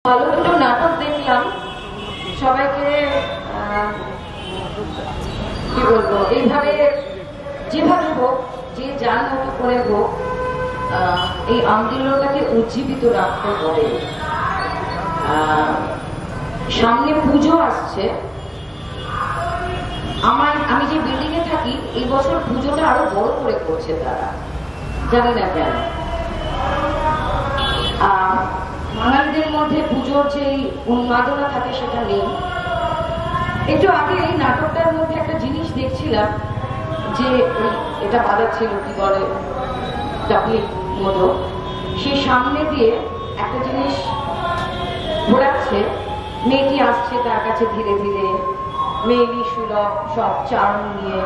ভালো দুটো নাটক দেখলাম, সবাইকে কি বলবো, এইভাবে যেভাবে হোক, যে যার মতো করে হোক এই আন্দোলনটাকে উজ্জীবিত রাখতে হবে। সামনে পুজো আসছে, আমি যে বিল্ডিং এ থাকি এই বছর পুজোটা আরো বড় করে করছে তারা, জানি না কেন। বাঙালিদের মধ্যে পুজোর যে উন্মাদনা থাকে সেটা নেই। একটু আগে এই নাটকটার মধ্যে একটা জিনিস দেখছিলাম, যে এটা বাজাচ্ছিল কি বলে ডাবলিং মতো, সে সামনে দিয়ে একটা জিনিস ঘোরাচ্ছে, মেয়েটি আসছে তার কাছে ধীরে ধীরে, মেয়েলি সুলভ সব চার্ম নিয়ে,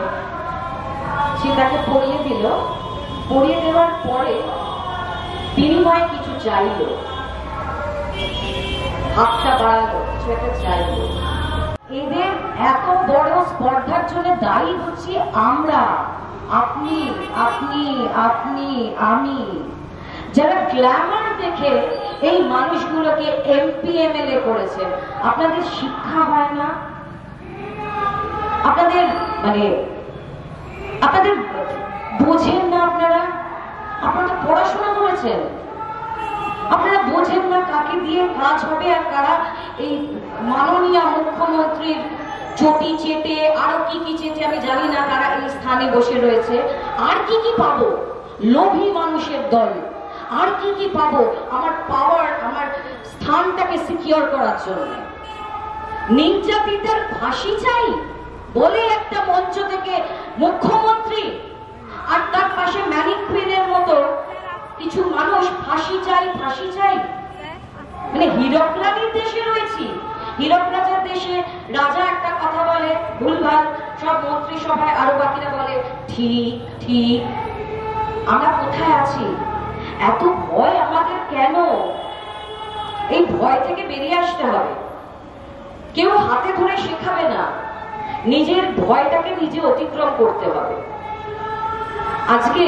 সে তাকে পরিয়ে দিল। পরিয়ে দেওয়ার পরে বিনিময়ে কিছু চাইলো, হাতটা বাড়ালো, কিছু একটা চাইলো। এদের এত বড় স্পর্ধার জন্য দায়ী হচ্ছি আমরা, আপনি আপনি আপনি আমি, যারা গ্ল্যামার দেখে এই মানুষগুলোকে এমপি এমএলএ করেছে। আপনাদের শিক্ষা হয় না, আপনাদের আপনাদের বোঝেন না, আপনারা পড়াশোনা করেছেন, আপনারা বোঝেন না কাকে দিয়ে কাজ হবে আর কারা এই মাননীয় মুখ্যমন্ত্রীর চটি চেটে আরো কি কি চেটে আমি জানি না কারা এই স্থানে বসে রয়েছে। আর কি কি পাবো, লোভী মানুষের দল, আর কি কি পাবো আমার পাওয়ার, আমার স্থানটাকে সিকিউর করার জন্য। নির্যাতিতার ফাঁসি চাই বলে একটা মঞ্চ থেকে মুখ্যমন্ত্রী আর তার পাশে ম্যানিকুইনের মতো কিছু মানুষ ফাঁসি চাই ফাঁসি চাই। মানে হীরক রাজার দেশে রয়েছি, হীরক রাজার দেশে রাজা একটা কথা বলে ভুলভাল, সব মন্ত্রী সভায় আরো বাকিরা বলে ঠিক ঠিক। আমরা কোথায় আছি? এত ভয় আমাদের কেন? এই ভয় থেকে বেরিয়ে আসতে হবে। কেউ হাতে ধরে শেখাবে না, নিজের ভয়টাকে নিজে অতিক্রম করতে হবে। আজকে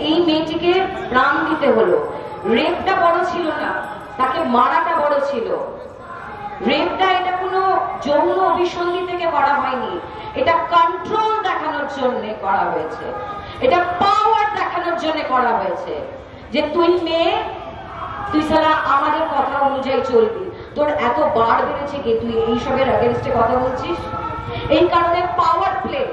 এই মেয়েটিকে প্রাণ দিতে হলো। রেপটা বড় ছিল না, তাকে মারাটা বড় ছিল। রেপটা এটা কোনো যৌন অভিসন্ধি থেকে করা হয়নি, এটা কন্ট্রোল দেখানোর জন্য করা হয়েছে, এটা পাওয়ার দেখানোর জন্য করা হয়েছে, যে তুই মেয়ে, তুই সারা আমাদের কথা অনুযায়ী চলবি। তোর এত বার বেড়েছে কি তুই এইসবের এগেনস্টে কথা বলছিস? এই কারণে পাওয়ার প্লে,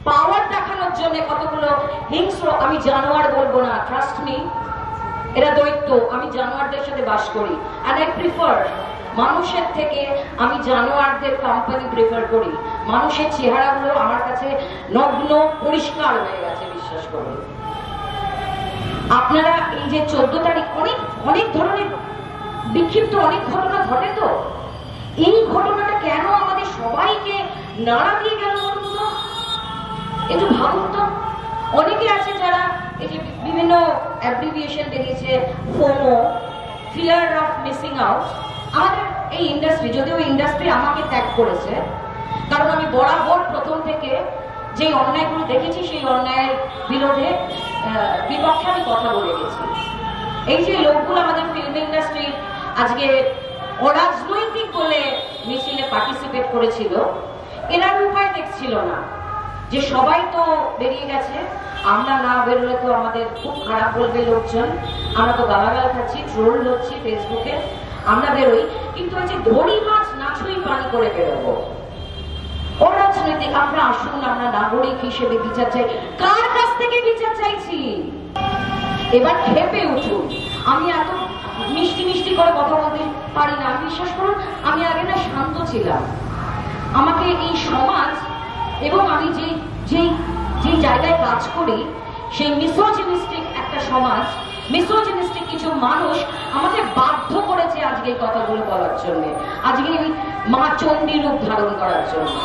পাওয়ার দেখানোর জন্য কতগুলো হিংস্র, আমি জানোয়ার বলবো না, ট্রাস্ট মি, এরা দৈত্য। আমি জানোয়ারদের সাথে বাস করি, and I prefer, মানুষের থেকে আমি জানোয়ারদের কোম্পানি প্রেফার করি। মানুষের চেহারাগুলো আমার কাছে নগ্ন পরিষ্কার হয়ে গেছে, বিশ্বাস করুন। আপনারা এই যে 14 তারিখ অনেক ধরনের বিক্ষিপ্ত অনেক ঘটনা ঘটে, তো এই ঘটনাটা কেন আমাদের সবাইকে নাড়া দিয়ে গেল বলুন তো? একটু ভাবুন তো। অনেকে আছে যারা এই যে বিভিন্ন অ্যাব্রিভিয়েশন বেরিয়েছে, FOMO, fear of missing out. আমাদের এই ইন্ডাস্ট্রি, যদিও ইন্ডাস্ট্রি আমাকে ত্যাগ করেছে, কারণ আমি বরাবর প্রথম থেকে যে অন্যায়গুলো দেখেছি সেই অন্যায়ের বিপক্ষে আমি কথা বলে গেছি। এই যে লোকগুলো আমাদের ফিল্ম ইন্ডাস্ট্রির আজকে অরাজনৈতিক বলে মিছিলে পার্টিসিপেট করেছিল, এরা উপায় দেখছিল না যে সবাই তো বেরিয়ে গেছে, আমরা না বেরোলে তো আমাদের খুব খারাপ বলবে লোকজন, আমরা তো গালাগাল খাচ্ছি, ট্রোল হচ্ছি ফেসবুকে, আমরা বেরোই। কিন্তু ওই যে ধরি মাছ না ছুঁই পানি করে বেরোবো, অরাজনৈতিক। আমরা আসুন, আমরা নাগরিক হিসেবে বিচার চাই। কার কাছ থেকে বিচার চাইছি? এবার খেপে উঠুন। আমি এত মিষ্টি মিষ্টি করে কথা বলতে পারি না, বিশ্বাস করুন। আমি আগে না শান্ত ছিলাম। আমাকে এই সমাজ এবং আমি যে জায়গায় কাজ করি, সেই মিসোজিনিস্টিক একটা সমাজ, মিসোজিনিস্টিক কিছু মানুষ আমাকে বাধ্য করেছে আজকে এই কথাগুলো বলার জন্য, আজকে ওই মা চণ্ডী রূপ ধারণ করার জন্য।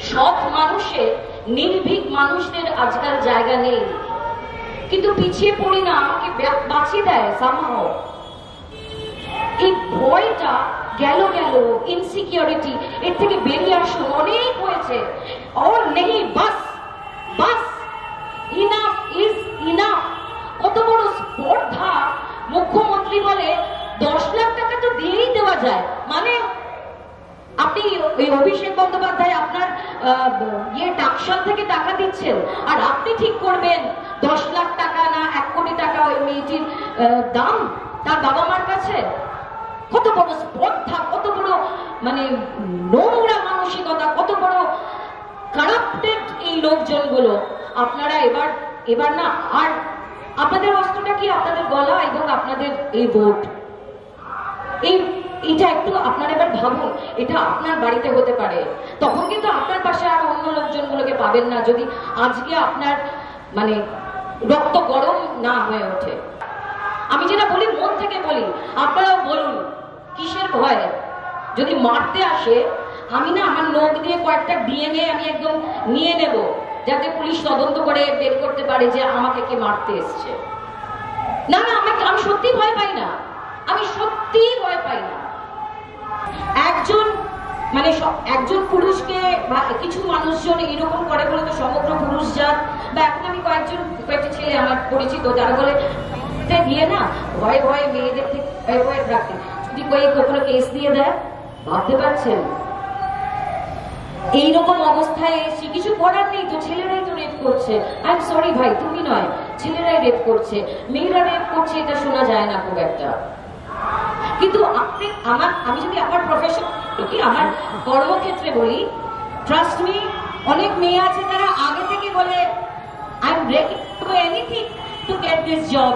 সৎ মানুষের, নির্ভীক মানুষদের আজকাল জায়গা নেই, কিন্তু পিছিয়ে পড়ি না, আমাকে বাঁচিয়ে দেয় সামহাও। এই ভয়টা গেল, ইনসিকিউরিটি, এর থেকে বেরিয়ে আসুন। অনেক হয়েছে, और नहीं, बस बस, इनफ इज इनफ। কত বড় স্পর্ধা! মুখ্যমন্ত্রী বলে 10 লাখ টাকা তো দিয়ে ওই অভিষেক বন্দ্যোপাধ্যায় আপনার টাকশাল থেকে টাকা দিচ্ছেন, আর আপনি ঠিক করবেন 10 লাখ টাকা না 1 কোটি টাকা ওই মেয়েটির দাম তার বাবা মার কাছে? কত বড় স্পর্ধা, কত বড় মানে নোংরা মানসিকতা, কত বড় কারাপ্টেড এই লোকজনগুলো। আপনারা এবার না, আর আপনাদের অস্ত্রটা কি? আপনাদের গলা এবং আপনাদের এই ভোট। এইটা একটু আপনারা এবার ভাবুন, এটা আপনার বাড়িতে হতে পারে, তখন কিন্তু আপনার পাশে আর অন্য লোকজনগুলোকে পাবেন না, যদি আজকে আপনার মানে রক্ত গরম না হয়ে ওঠে। আমি যেটা বলি মন থেকে বলি, আপনারাও বলুন কিসের ভয়? যদি মারতে আসে, আমি না আমার নখ দিয়ে কয়েকটা ডিএনএ আমি একদম নিয়ে নেব, যাতে পুলিশ তদন্ত করে বের করতে পারে যে আমাকে কে মারতে এসছে। না না, আমি সত্যি ভয় পাই না, আমি সত্যি ভয় পাই না। একজন পুরুষকে বা কিছু মানুষজন এরকম করে বলে তো সমগ্র পুরুষ জাত, বা এখন আমি কয়েকটি ছেলে আমার পরিচিত যারা বলে দিয়ে না ভয়ে ভয়ে মেয়েদের থেকে ভয়ে ভয়ে থাকতে, যদি কখনো কেস দিয়ে দেয়, ভাবতে পারছেন? এইরকম অবস্থায় এসে কিছু করার নেই তো, ছেলেরাই তো রেপ করছে। আই এম সরি ভাই, তুমি নয়, ছেলেরাই রেপ করছে, মেয়েরা রেপ করছে, এটা শোনা যায় না খুব একটা। কিন্তু আমি যদি আমার প্রফেশন কি আমার কর্মক্ষেত্রে বলি, ট্রাস্ট মি, অনেক মেয়ে আছে তারা আগে থেকে বলে I am ready to do anything to get this job.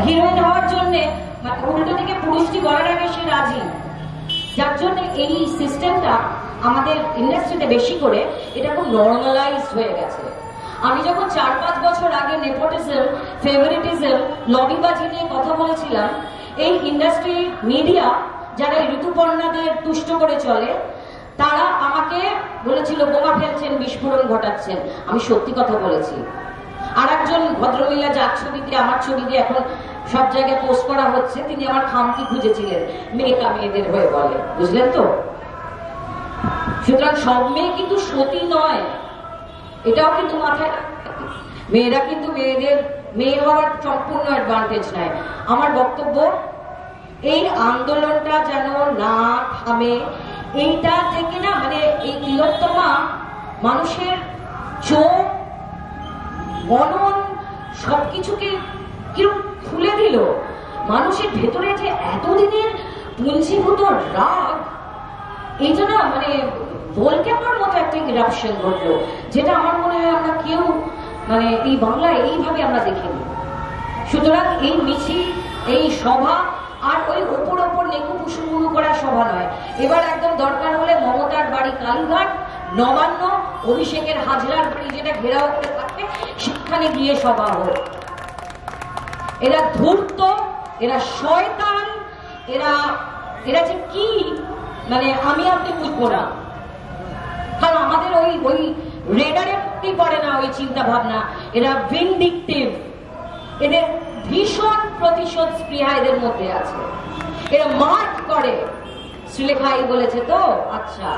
Heroine হওয়ার জন্য উল্টো থেকে পুরুষটি বলার আগে সে রাজি। যার জন্য এই সিস্টেমটা আমাদের ইন্ডাস্ট্রিতে বেশি করে এটা খুব নর্মালাইজ হয়ে গেছে। আমি যখন 4-5 বছর আগে নেপোটিজম, ফেভারিটিজম, লবিবাজি নিয়ে কথা বলেছিলাম, এই ইন্ডাস্ট্রি মিডিয়া যারা ঋতুপর্ণাদের তুষ্ট করে চলে, তারা আমাকে বলেছিল বোমা ফেলছেন, বিস্ফোরণ ঘটাচ্ছেন। আমি সত্যি কথা বলেছি। আর একজন ভদ্রমহিলা যার ছবি দিয়ে আমার ছবি দিয়ে এখন সব জায়গায় পোস্ট করা হচ্ছে, তিনি আমার খামতি খুঁজেছিলেন, মেয়েটা মেয়েদের হয়ে বলে, বুঝলেন তো? সুতরাং সব মেয়ে কিন্তু সতী নয়, এটাও কিন্তু মাথায়। মেয়েরা কিন্তু মেয়ে হওয়ার সম্পূর্ণ অ্যাডভান্টেজ নেয়। আমার বক্তব্য, এই আন্দোলনটা যেন না থামে, এইটা থেকে না মানে এই তিলোত্তমা মানুষের চোখ, মনন সবকিছুকে কিরকম খুলে দিল। মানুষের ভেতরে যে এতদিনের পুঞ্জীভূত রাগ, এইটা না মানে ভোলক্যানোর মতো একটা ইরাপশন ঘটলো, যেটা আমার মনে হয় আমরা কেউ মানে এই বাংলায় এইভাবে আমরা দেখিনি। সুতরাং এই মিছিল, এই সভা আর ওই ওপর নেকু পুষুমুড়ু করা সভা নয়। এবার একদম দরকার হলে মমতার বাড়ি কালীঘাট, নবান্ন, অভিষেকের হাজরার বাড়ি যেটা ঘেরাও করে থাকবে, সেখানে গিয়ে সভা হোক। এরা ধূর্ত, এরা শয়তান, এরা যে কি মানে আমি আপনি বুঝবো না, কারণ আমাদের ওই রেডারে পড়ে না ওই চিন্তা ভাবনা। এরা ভিনডিকটিভ, এদের ভীষণ প্রতিশোধ স্পৃহা এদের মধ্যে আছে। এরা মার্ক করে, শ্রীলেখা এই বলেছে তো আচ্ছা,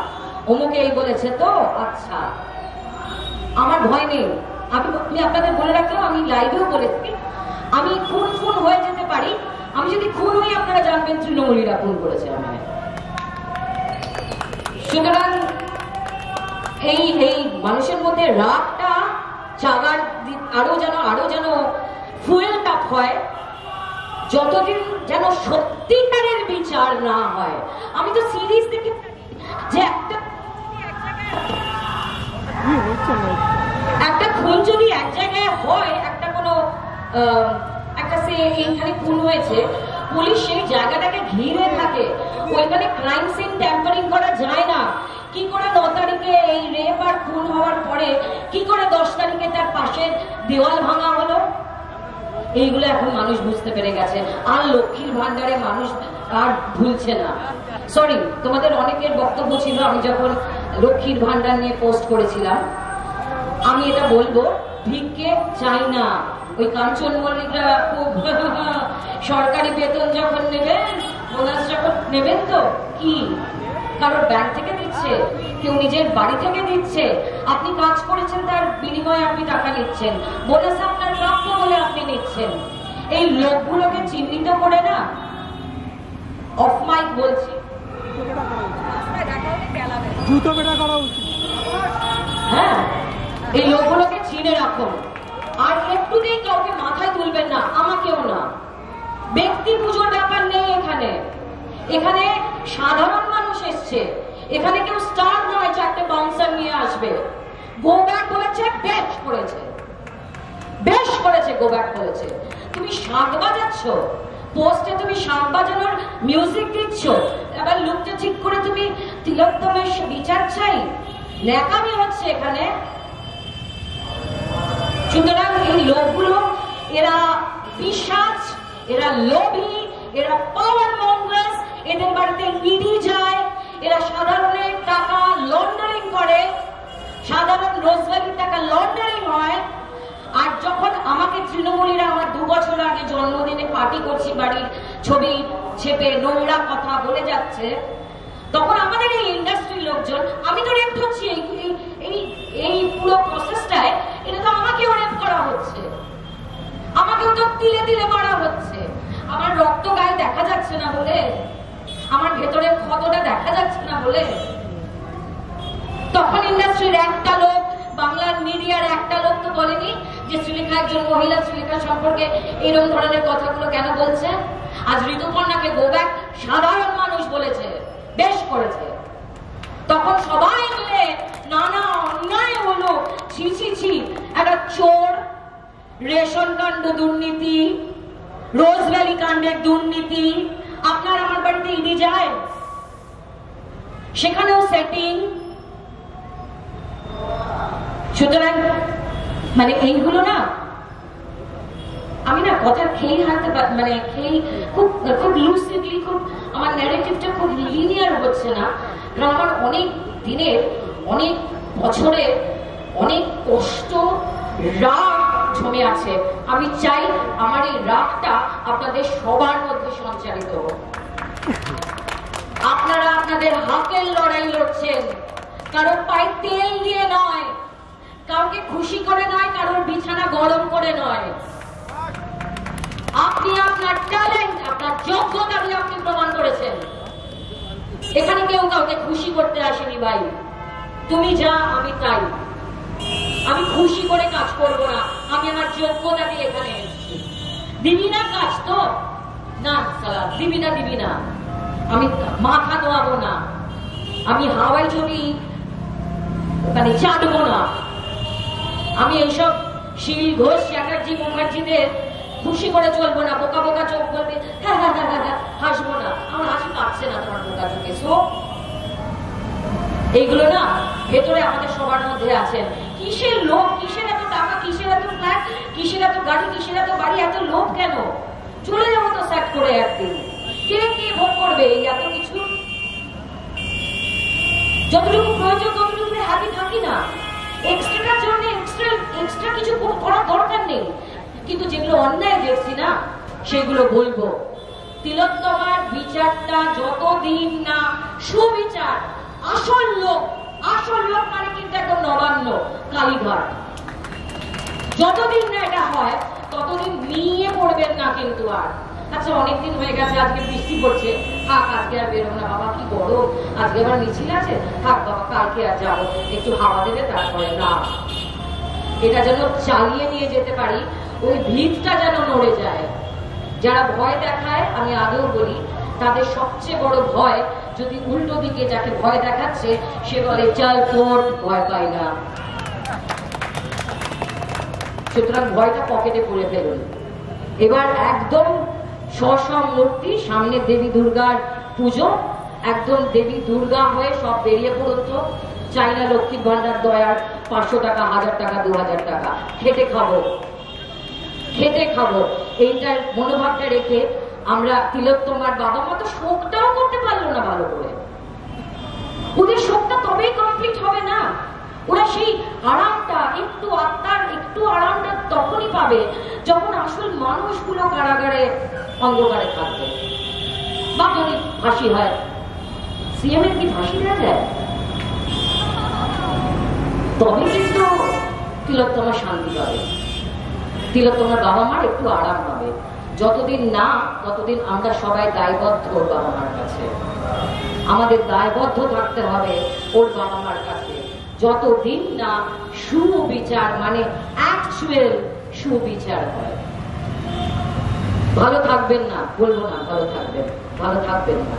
অমুকে এই বলেছে তো আচ্ছা। আমার ভয় নেই, আমি আপনাদের বলে রাখলাম, আমি লাইভেও বলেছি, আমি খুন হয়ে যেতে পারি, আমি যদি খুন হই আপনারা জানবেন তৃণমূলীরা খুন করেছে আমায়। সুতরাং এই মানুষের মধ্যে রাগটা জাগার আরো যেন ফুয়েল টাপ হয়, যতদিন যেন সত্যিকারের বিচার না হয়। আমি তো সিরিজ দেখে যে একটা খুন যদি এক জায়গায় হয়, একটা কোনো একটা সে এইখানে খুন হয়েছে, পুলিশ সেই জায়গাটাকে ঘিরে থাকে, ওইখানে ক্রাইম সিন ট্যাম্পারিং করা যায় না। কি করে 9 তারিখে এই রেপ আর খুন হওয়ার পরে কি করে 10 তারিখে তার পাশের দেওয়াল ভাঙা হলো, এইগুলো এখন মানুষ বুঝতে পেরে গেছে। আর লক্ষ্মীর ভান্ডারে মানুষ আর ভুলছে না। সরি, তোমাদের অনেকের বক্তব্য ছিল আমি যখন লক্ষ্মীর ভান্ডার নিয়ে পোস্ট করেছিলাম, আমি এটা বলবো, ভিক্ষে চাই না। ওই কাঞ্চন মল্লিকরা খুব সরকারি বেতন যখন নেবেন, বোনাস যখন নেবেন, তো কি কারোর ব্যাংক থেকে দিচ্ছে, কেউ নিজের বাড়ি থেকে দিচ্ছে, আপনি কাজ করেছেন তার বিনিময়ে আপনি টাকা নিচ্ছেন, বোনাস আপনার প্রাপ্য বলে আপনি নিচ্ছেন। এই লোকগুলোকে চিহ্নিত করে না, অফ মাইক বলছি, উল্টো বেটা করা উচিত। হ্যাঁ, এই লোকগুলোকে চিনে রাখুন, আর একটুতেই কাউকে মাথায় তুলবেন না, আমাকেও না। ব্যক্তি পুজোর ব্যাপার নেই এখানে। এখানে সাধারণ মানুষ এসছে, এখানে কেউ স্টার নয় চারটে বাউন্সার নিয়ে আসবে। গো ব্যাক বলেছে, বেশ করেছে, বেশ করেছে, গো ব্যাক বলেছে। তুমি শাঁখ বাজাচ্ছ, পোস্টে তুমি শাঁখ বাজানোর মিউজিক দিচ্ছ, এবার লুকটা ঠিক করে তুমি তিলোত্তমের বিচার চাই, ন্যাকামি হচ্ছে এখানে। সুতরাং এই লোকগুলো, এরা পিশাচ, এরা লোভী, এরা পাওয়ার মঙ্গাস, এদের বাড়িতে ইডি যায়, এরা সাধারণের টাকা লন্ডারিং করে, সাধারণ রোজগারির টাকা লন্ডারিং হয়। আর যখন আমাকে তৃণমূলীরা আমার 2 বছর আগে জন্মদিনে পার্টি করছি বাড়ির ছবি ছেপে নোংরা কথা বলে যাচ্ছে, তখন আমাদের এই ইন্ডাস্ট্রির লোকজন, আমি তো রেপ হচ্ছি এই পুরো প্রসেসটায়, এটা তো আমাকেও রেপ করা হচ্ছে, আমাকেও তো তিলে তিলে মারা হচ্ছে। আমার রক্ত গায়ে দেখা যাচ্ছে না বলে, আমার ভেতরের ক্ষতটা দেখা যাচ্ছে না বলে, তখন ইন্ডাস্ট্রির একটা লোক, বাংলার মিডিয়ার একটা লোক তো বলেনি যে শ্রীলেখা একজন মহিলা, শ্রীলেখা সম্পর্কে এরকম ধরনের কথাগুলো কেন বলছে। আজ ঋতুপর্ণাকে গো ব্যাক সাধারণ মানুষ বলেছে, বেশ করেছে। তখন সবাই মিলে নানা অন্যায় হলো, ছি ছি ছি, একটা চোর, রেশন কাণ্ড দুর্নীতি, রোজভ্যালি কাণ্ডের দুর্নীতি। আপনার আমার বাড়িতে ইডি যায়, সেখানেও সেটিং। সুতরাং মানে এইগুলো না, আমি না কথা খেয়ে হাঁটতে মানে খেয়ে খুব খুব লুসিডলি, খুব আমার ন্যারেটিভটা খুব লিনিয়ার হচ্ছে না, কারণ আমার অনেক দিনের, অনেক বছরের, অনেক কষ্ট, রাগ জমে আছে। আমি চাই আমার এই রাগটা আপনাদের সবার মধ্যে সঞ্চারিত হোক। আপনারা আপনাদের হকের লড়াই লড়ছেন, কারোর পায়ে তেল দিয়ে নয়, কাউকে খুশি করে নয়, কারোর বিছানা গরম করে নয়। আপনি আপনার ট্যালেন্ট, আপনার যোগ্যতা দিয়ে আপনি প্রমাণ করেছেন। এখানে কেউ কাউকে খুশি করতে আসেনি ভাই, তুমি যা আমি তাই। আমি খুশি করে কাজ করব না, আমি আমার যোগ্যতা দিয়ে এখানে এসেছি। দিবি না কাজ তো না, সালাম দিবি না, আমি মাথা নোয়াবো না, আমি হাওয়াই ছবি ওখানে চাটবো না, আমি এইসব শীল ঘোষ চ্যাটার্জি মুখার্জিদের খুশি করে চলবো না, বোকা বোকা চোখ করবে, হ্যাঁ হ্যাঁ হ্যাঁ হ্যাঁ হাসবো না, আমার হাসি পাচ্ছে না তোমার বোকা চোখে। সো এইগুলো না ভেতরে আমাদের সবার মধ্যে আছে। কিসের লোভ, কিসের এত টাকা, কিসের এত ফ্ল্যাট, কিসের এত গাড়ি, কিসের এত বাড়ি, এত লোভ কেন? চলে যাবো তো সেট করে একদিন, কে কে ভোগ করবে এই এত কিছু? যতটুকু প্রয়োজন ততটুকু হ্যাপি থাকি না, এক্সট্রাটার জন্য এক্সট্রা কিছু করার দরকার নেই। কিন্তু যেগুলো অন্যায় দেখছি না সেগুলো বলবো। তিলোত্তমার বিচারটা যতদিন না সুবিচার, আসল লোক মানে কিন্তু একদম নবান্ন কালীঘাট, যতদিন না এটা হয় ততদিন নিয়ে পড়বেন না কিন্তু। আর আচ্ছা অনেকদিন হয়ে গেছে, আজকে বৃষ্টি পড়ছে, থাক আজকে আর বেরোবো না বাবা, কি গরম, আজকে আবার মিছিল আছে, থাক বাবা কালকে আর যাবো, একটু হাওয়া দেবে তারপরে। না, এটা যেন চালিয়ে নিয়ে যেতে পারি, ওই ভিতটা যেন নড়ে যায়। যারা ভয় দেখায়, আমি আগেও বলি, তাদের সবচেয়ে বড় ভয় যদি উল্টো দিকে যাকে ভয় দেখাচ্ছে সে বলে চল তোর ভয় পাই না। সুতরাং ভয়টা পকেটে পুরে ফেলুন। এবার একদম স্ব মূর্তি সামনে, দেবী দুর্গার পুজো, একদম দেবী দুর্গা হয়ে সব বেরিয়ে পড়ুন তো। চাইনা লক্ষ্মীর ভান্ডার দয়ার 500 টাকা, 1000 টাকা, 2000 টাকা, খেটে খাবো, এইটার মনোভাবটা রেখে আমরা তিলোত্তমার বাবা মা তো শোকটাও করতে পারলো না ভালো করে। ওদের শোকটা তবেই কমপ্লিট হবে না, ওরা সেই আরামটা, একটু আত্মার একটু আরামটা তখনই পাবে যখন আসল মানুষগুলো কারাগারে অন্ধকারে থাকবে। বা যদি ফাঁসি হয়, সিএম এর কি ফাঁসি দেওয়া যায়? তবে কিন্তু তিলোত্তমা শান্তি পাবে, তিলোত্তমার বাবা মার একটু আরাম হবে। যতদিন না, ততদিন আমরা সবাই দায়বদ্ধ ওর বাবা মার কাছে। আমাদের দায়বদ্ধ থাকতে হবে ওর বাবা মার কাছে, যতদিন না সুবিচার মানে অ্যাকচুয়াল সুবিচার হয়। ভালো থাকবেন না, বলবো না, ভালো থাকবেন, ভালো থাকবেন না।